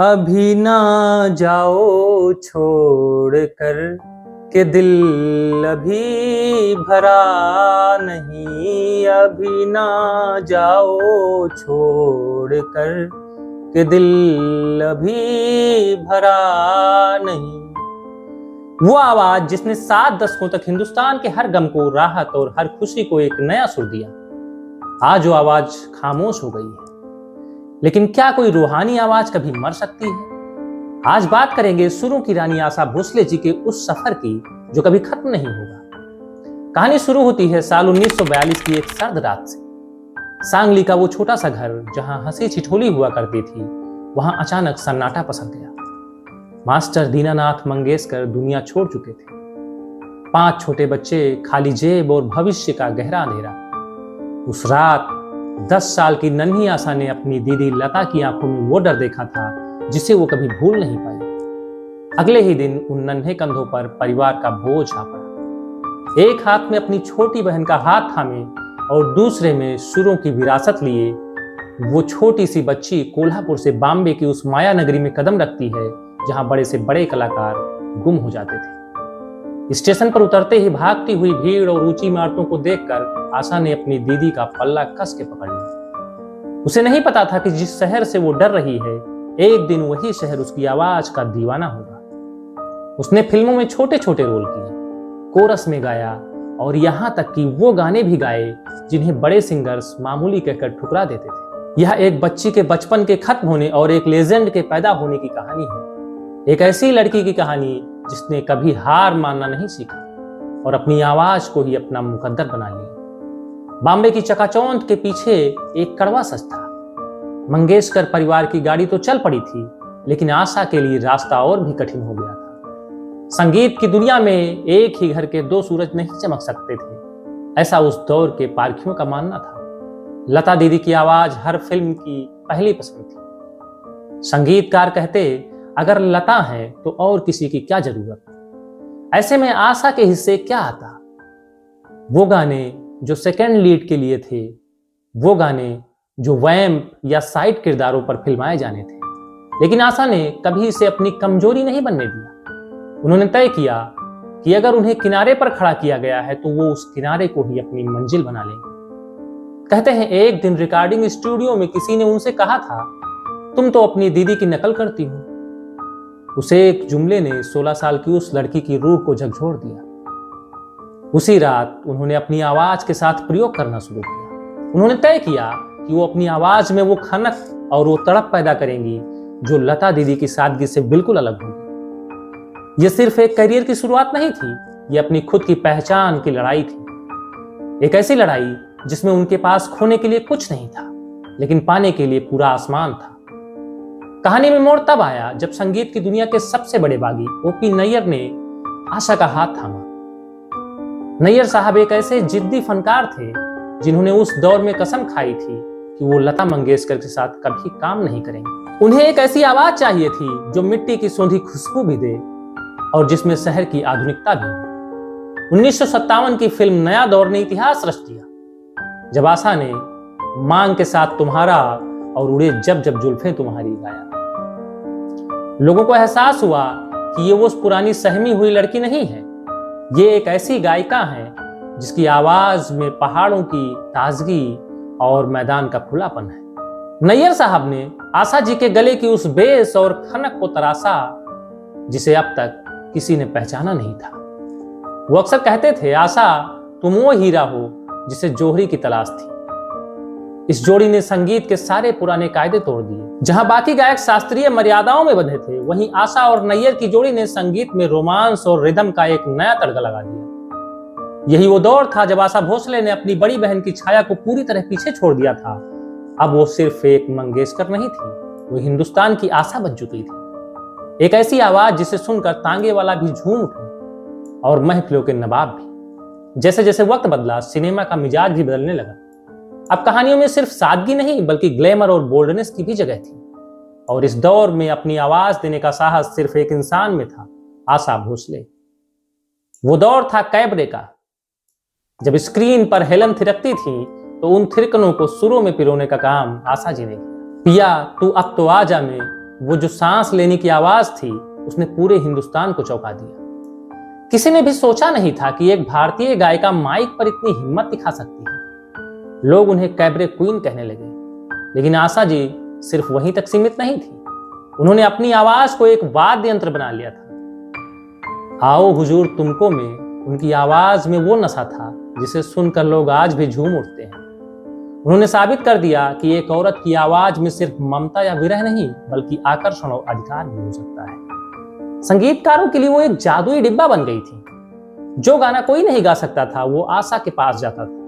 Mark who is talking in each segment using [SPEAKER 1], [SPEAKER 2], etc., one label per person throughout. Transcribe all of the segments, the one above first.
[SPEAKER 1] अभी ना जाओ छोड़ कर के दिल अभी भरा नहीं। अभी ना जाओ छोड़ कर के दिल अभी भरा नहीं। वो आवाज जिसने 7 दशकों तक हिंदुस्तान के हर गम को राहत और हर खुशी को एक नया सुर दिया, आज वो आवाज खामोश हो गई है। लेकिन क्या कोई रूहानी आवाज कभी मर सकती है? आज बात करेंगे सुरों की रानी आशा भोसले जी के उस सफर की जो कभी खत्म नहीं होगा। कहानी शुरू होती है साल 1942 की एक सर्द रात से। सांगली का वो छोटा सा घर जहां हंसी ठिठोली हुआ करती थी, वहां अचानक सन्नाटा पसर गया। मास्टर दीनानाथ मंगेशकर दुनिया छोड़ चुके थे। 5 छोटे बच्चे, खाली जेब और भविष्य का गहरा अंधेरा। उस रात 10 साल की नन्ही आशा ने अपनी दीदी लता की आंखों में वो डर देखा था जिसे वो कभी भूल नहीं पाई। अगले ही दिन उन नन्हे कंधों पर परिवार का बोझ आ पड़ा। एक हाथ में अपनी छोटी बहन का हाथ थामे और दूसरे में सुरों की विरासत लिए वो छोटी सी बच्ची कोल्हापुर से बॉम्बे की उस माया नगरी में कदम रखती है जहां बड़े से बड़े कलाकार गुम हो जाते थे। स्टेशन पर उतरते ही भागती हुई भीड़ और ऊंची इमारतों को देखकर आशा ने अपनी दीदी का पल्ला कस के पकड़ लिया। उसे नहीं पता था कि जिस शहर से वो डर रही है, एक दिन वही शहर उसकी आवाज का दीवाना होगा। उसने फिल्मों में छोटे छोटे रोल किए, कोरस में गाया और यहां तक कि वो गाने भी गाए जिन्हें बड़े सिंगर्स मामूली कहकर ठुकरा देते थे। यह एक बच्ची के बचपन के खत्म होने और एक लेजेंड के पैदा होने की कहानी है। एक ऐसी लड़की की कहानी जिसने कभी हार मानना नहीं सीखा और अपनी आवाज को ही अपना मुकद्दर बना लिया। बॉम्बे की चकाचौंध के पीछे एक कड़वा सच था। मंगेशकर परिवार की गाड़ी तो चल पड़ी थी, लेकिन आशा के लिए रास्ता और भी कठिन हो गया था। संगीत की दुनिया में एक ही घर के 2 सूरज नहीं चमक सकते थे, ऐसा उस दौर के पारखियों का मानना था। लता दीदी की आवाज हर फिल्म की पहली पसंद थी। संगीतकार कहते, अगर लता है तो और किसी की क्या जरूरत। ऐसे में आशा के हिस्से क्या आता? वो गाने जो सेकंड लीड के लिए थे, वो गाने जो वैम्प या साइड किरदारों पर फिल्माए जाने थे। लेकिन आशा ने कभी इसे अपनी कमजोरी नहीं बनने दिया। उन्होंने तय किया कि अगर उन्हें किनारे पर खड़ा किया गया है तो वो उस किनारे को ही अपनी मंजिल बना लेंगे। कहते हैं एक दिन रिकॉर्डिंग स्टूडियो में किसी ने उनसे कहा था, तुम तो अपनी दीदी की नकल करती हो। उसे एक जुमले ने 16 साल की उस लड़की की रूह को झकझोर दिया। उसी रात उन्होंने अपनी आवाज के साथ प्रयोग करना शुरू किया। उन्होंने तय किया कि वो अपनी आवाज में वो खनक और वो तड़प पैदा करेंगी जो लता दीदी की सादगी से बिल्कुल अलग होगी। ये सिर्फ एक करियर की शुरुआत नहीं थी, ये अपनी खुद की पहचान की लड़ाई थी। एक ऐसी लड़ाई जिसमें उनके पास खोने के लिए कुछ नहीं था, लेकिन पाने के लिए पूरा आसमान था। कहानी में मोड़ तब आया जब संगीत की दुनिया के सबसे बड़े बागी ओपी नैयर ने आशा का हाथ थामा। नैयर साहब एक ऐसे जिद्दी फनकार थे जिन्होंने उस दौर में कसम खाई थी कि वो लता मंगेशकर के साथ कभी काम नहीं करेंगे। उन्हें एक ऐसी आवाज चाहिए थी जो मिट्टी की सौंधी खुशबू भी दे और जिसमें शहर की आधुनिकता भी हो। 1957 की फिल्म नया दौर ने इतिहास रच दिया जब आशा ने मांग के साथ तुम्हारा और उड़े जब जब जुल्फें तुम्हारी गाया। लोगों को एहसास हुआ कि ये वो पुरानी सहमी हुई लड़की नहीं है, ये एक ऐसी गायिका है जिसकी आवाज में पहाड़ों की ताजगी और मैदान का खुलापन है। नैयर साहब ने आशा जी के गले की उस बेस और खनक को तराशा जिसे अब तक किसी ने पहचाना नहीं था। वो अक्सर कहते थे, आशा तुम वो हीरा हो जिसे जौहरी की तलाश थी। इस जोड़ी ने संगीत के सारे पुराने कायदे तोड़ दिए। जहां बाकी गायक शास्त्रीय मर्यादाओं में बंधे थे, वहीं आशा और नैयर की जोड़ी ने संगीत में रोमांस और रिदम का एक नया तड़का लगा दिया। यही वो दौर था जब आशा भोसले ने अपनी बड़ी बहन की छाया को पूरी तरह पीछे छोड़ दिया था। अब वो सिर्फ एक मंगेशकर नहीं थी, वो हिंदुस्तान की आशा बन चुकी थी। एक ऐसी आवाज जिसे सुनकर तांगे वाला भी झूम उठे और महफिलों के नवाब भी। जैसे जैसे वक्त बदला, सिनेमा का मिजाज भी बदलने लगा। अब कहानियों में सिर्फ सादगी नहीं बल्कि ग्लैमर और बोल्डनेस की भी जगह थी। और इस दौर में अपनी आवाज देने का साहस सिर्फ एक इंसान में था, आशा भोसले। वो दौर था कैबरे का, जब स्क्रीन पर हेलन थिरकती थी तो उन थिरकनों को सुरों में पिरोने का काम आशा जी ने किया। पिया तू अब तो आजा में वो जो सांस लेने की आवाज थी उसने पूरे हिंदुस्तान को चौंका दिया। किसी ने भी सोचा नहीं था कि एक भारतीय गायिका माइक पर इतनी हिम्मत दिखा सकती है। लोग उन्हें कैबरे क्वीन कहने लगे, लेकिन आशा जी सिर्फ वहीं तक सीमित नहीं थी। उन्होंने अपनी आवाज को एक वाद्य यंत्र बना लिया था। आओ हुजूर तुमको में उनकी आवाज में वो नशा था जिसे सुनकर लोग आज भी झूम उठते हैं। उन्होंने साबित कर दिया कि एक औरत की आवाज में सिर्फ ममता या विरह नहीं बल्कि आकर्षण और अधिकार भी हो सकता है। संगीतकारों के लिए वो एक जादुई डिब्बा बन गई थी। जो गाना कोई नहीं गा सकता था वो आशा के पास जाता था।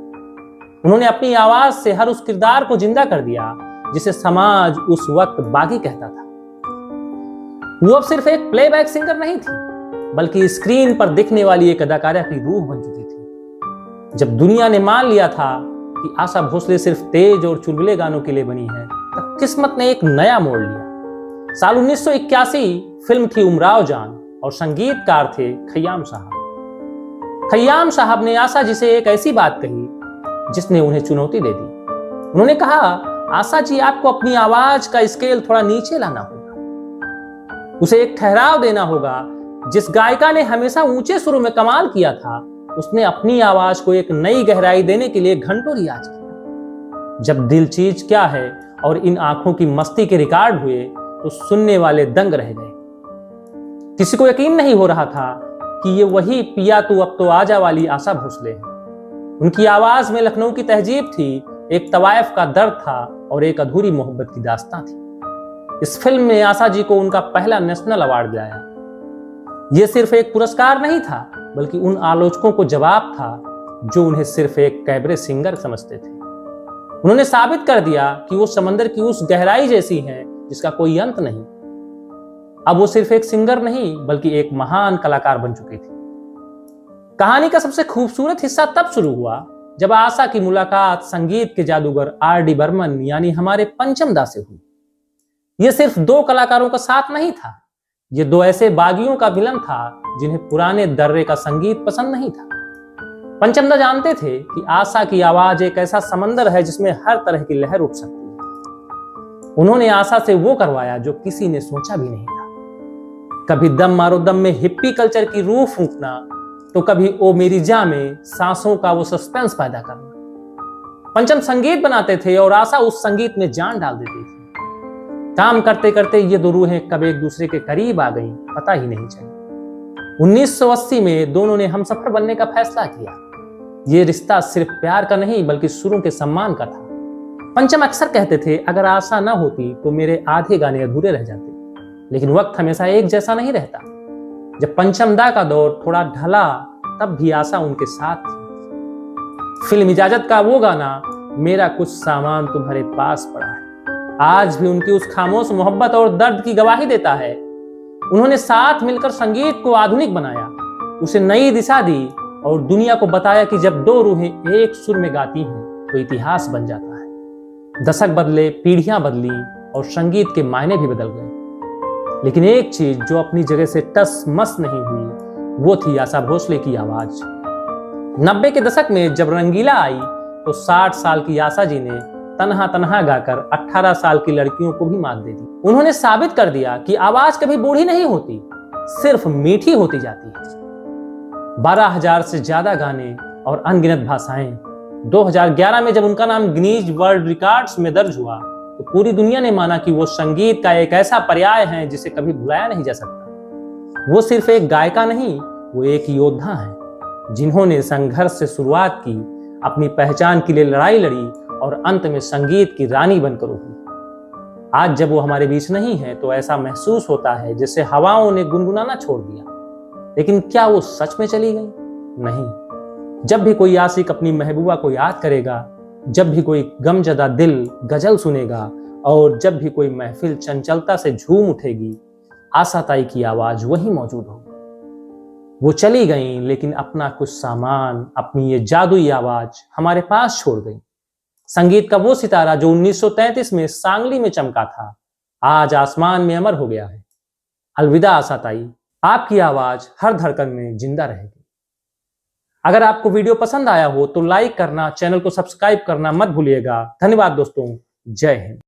[SPEAKER 1] उन्होंने अपनी आवाज से हर उस किरदार को जिंदा कर दिया जिसे समाज उस वक्त बागी कहता था। वो अब सिर्फ एक प्लेबैक सिंगर नहीं थी बल्कि स्क्रीन पर दिखने वाली एक अदाकारा की रूह बन चुकी थी। जब दुनिया ने मान लिया था कि आशा भोसले सिर्फ तेज और चुलबुले गानों के लिए बनी है, तब किस्मत ने एक नया मोड़ लिया। साल 1981 फिल्म थी उमराव जान और संगीतकार थे खय्याम साहब। खय्याम साहब ने आशा जी से एक ऐसी बात कही जिसने उन्हें चुनौती दे दी। उन्होंने कहा, आशा जी आपको अपनी आवाज का स्केल थोड़ा नीचे लाना होगा, उसे एक ठहराव देना होगा। जिस गायिका ने हमेशा ऊंचे सुरों में कमाल किया था उसने अपनी आवाज को एक नई गहराई देने के लिए घंटों रियाज किया। जब दिल चीज क्या है और इन आंखों की मस्ती के रिकॉर्ड हुए तो सुनने वाले दंग रह गए। किसी को यकीन नहीं हो रहा था कि ये वही पिया तू अब तो आजा वाली आशा भोसले है। उनकी आवाज में लखनऊ की तहजीब थी, एक तवायफ का दर्द था और एक अधूरी मोहब्बत की दास्तां थी। इस फिल्म में आशा जी को उनका पहला नेशनल अवार्ड दिलाया। यह सिर्फ एक पुरस्कार नहीं था बल्कि उन आलोचकों को जवाब था जो उन्हें सिर्फ एक कैबरे सिंगर समझते थे। उन्होंने साबित कर दिया कि वो समंदर की उस गहराई जैसी हैं जिसका कोई अंत नहीं। अब वो सिर्फ एक सिंगर नहीं बल्कि एक महान कलाकार बन चुकी थी। कहानी का सबसे खूबसूरत हिस्सा तब शुरू हुआ जब आशा की मुलाकात संगीत के जादूगर R.D. बर्मन यानी हमारे पंचम दा से हुई। यह सिर्फ दो कलाकारों का साथ नहीं था, ये दो ऐसे बागियों का मिलन था जिन्हें पुराने दर्रे का संगीत पसंद नहीं था। पंचम दा जानते थे कि आशा की आवाज एक ऐसा समंदर है जिसमें हर तरह की लहर उठ सकती है। उन्होंने आशा से वो करवाया जो किसी ने सोचा भी नहीं था। कभी दम मारो दम में हिप्पी कल्चर की रूह फूंकना, तो कभी ओ मेरी जान में सांसों का वो सस्पेंस पैदा करना। पंचम संगीत बनाते थे और आशा उस संगीत में जान डाल देती थी। काम करते करते ये दो रूहें कब एक दूसरे के करीब आ गईं, पता ही नहीं चला। 1980 में दोनों ने हमसफर बनने का फैसला किया। ये रिश्ता सिर्फ प्यार का नहीं बल्कि सुरों के सम्मान का था। पंचम अक्सर कहते थे, अगर आशा ना होती तो मेरे आधे गाने अधूरे रह जाते। लेकिन वक्त हमेशा एक जैसा नहीं रहता। जब पंचम दा का दौर थोड़ा ढला तब भी आशा उनके साथ थी। फिल्म इजाजत का वो गाना मेरा कुछ सामान तुम्हारे पास पड़ा है आज भी उनकी उस खामोश मोहब्बत और दर्द की गवाही देता है। उन्होंने साथ मिलकर संगीत को आधुनिक बनाया, उसे नई दिशा दी और दुनिया को बताया कि जब दो रूहें एक सुर में गाती हैं तो इतिहास बन जाता है। दशक बदले, पीढ़ियां बदली और संगीत के मायने भी बदल गए, लेकिन एक चीज जो अपनी जगह से टस मस नहीं हुई वो थी आशा भोसले की आवाज। 90 के दशक में जब रंगीला आई तो 60 साल की आशा जी ने तन्हा तन्हा गाकर 18 साल की लड़कियों को भी मात दे दी। उन्होंने साबित कर दिया कि आवाज कभी बूढ़ी नहीं होती, सिर्फ मीठी होती जाती है। 12,000 से ज्यादा गाने और अनगिनत भाषाएं। 2011 में जब उनका नाम गिनीज वर्ल्ड रिकॉर्ड्स में दर्ज हुआ तो पूरी दुनिया ने माना कि वो संगीत का एक ऐसा पर्याय है जिसे कभी भुलाया नहीं जा सकता। वो सिर्फ एक गायिका नहीं, वो एक योद्धा है जिन्होंने संघर्ष से शुरुआत की, अपनी पहचान के लिए लड़ाई लड़ी और अंत में संगीत की रानी बनकर उभरी। आज जब वो हमारे बीच नहीं है तो ऐसा महसूस होता है जैसे हवाओं ने गुनगुनाना छोड़ दिया। लेकिन क्या वो सच में चली गई? नहीं। जब भी कोई आशिक अपनी महबूबा को याद करेगा, जब भी कोई गमजदा दिल गजल सुनेगा और जब भी कोई महफिल चंचलता से झूम उठेगी, आशा ताई की आवाज वहीं मौजूद होगी। वो चली गई लेकिन अपना कुछ सामान, अपनी ये जादुई आवाज हमारे पास छोड़ गई। संगीत का वो सितारा जो 1933 में सांगली में चमका था, आज आसमान में अमर हो गया है। अलविदा आशा ताई, आपकी आवाज हर धड़कन में जिंदा रहेगी। अगर आपको वीडियो पसंद आया हो तो लाइक करना, चैनल को सब्सक्राइब करना मत भूलिएगा। धन्यवाद दोस्तों, जय हिंद।